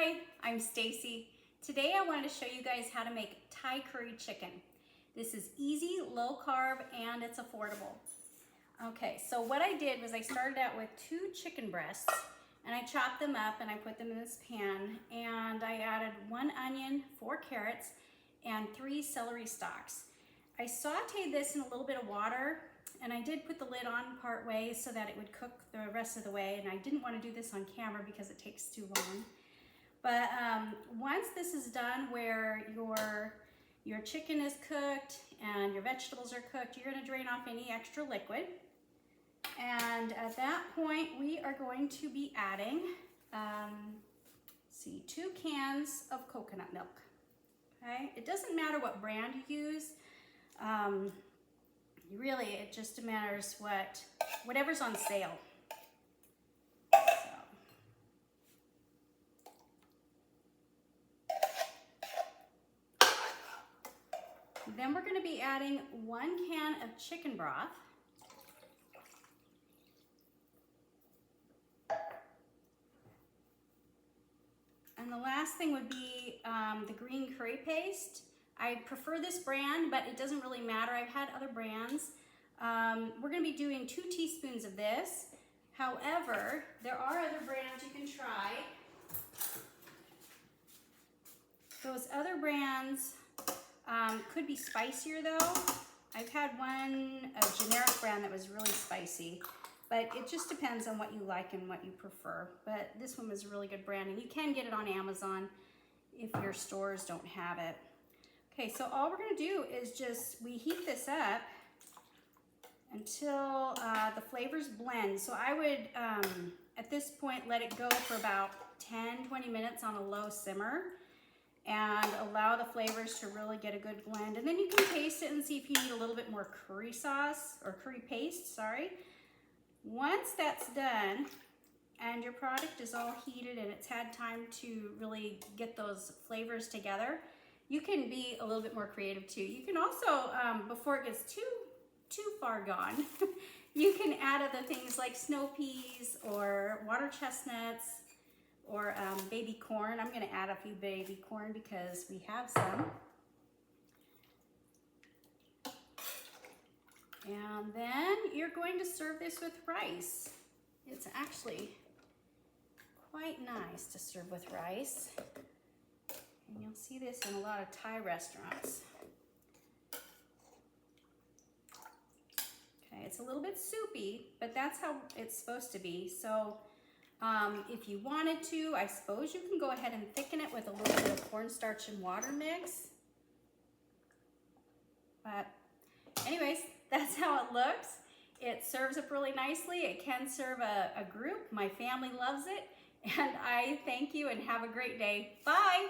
Hi, I'm Stacy. Today I wanted to show you guys how to make Thai curry chicken. This is easy, low carb, and it's affordable. Okay, so what I did was I started out with 2 chicken breasts and I chopped them up and I put them in this pan, and I added 1 onion, 4 carrots, and 3 celery stalks. I sauteed this in a little bit of water, and I did put the lid on part way so that it would cook the rest of the way, and I didn't want to do this on camera because it takes too long. But once this is done, where your chicken is cooked and your vegetables are cooked, you're going to drain off any extra liquid. And at that point, we are going to be adding 2 cans of coconut milk. Okay, it doesn't matter what brand you use. Really, it just matters whatever's on sale. Then we're going to be adding 1 can of chicken broth. And the last thing would be the green curry paste. I prefer this brand, but it doesn't really matter. I've had other brands. We're going to be doing 2 teaspoons of this. However, there are other brands you can try. Those other brands could be spicier though. I've had a generic brand that was really spicy, but it just depends on what you like and what you prefer. But this one was a really good brand, and you can get it on Amazon if your stores don't have it. Okay, so all we're gonna do is we heat this up until the flavors blend. So I would, at this point, let it go for about 10-20 minutes on a low simmer, and allow the flavors to really get a good blend. And then you can taste it and see if you need a little bit more curry sauce, or curry paste, sorry. Once that's done and your product is all heated and it's had time to really get those flavors together, you can be a little bit more creative too. You can also, before it gets too far gone, you can add other things like snow peas or water chestnuts, or baby corn. I'm going to add a few baby corn because we have some. And then you're going to serve this with rice. It's actually quite nice to serve with rice. And you'll see this in a lot of Thai restaurants. Okay, it's a little bit soupy, but that's how it's supposed to be. So if you wanted to, I suppose you can go ahead and thicken it with a little bit of cornstarch and water mix. But anyways, that's how it looks. It serves up really nicely. It can serve a group. My family loves it. And I thank you and have a great day. Bye.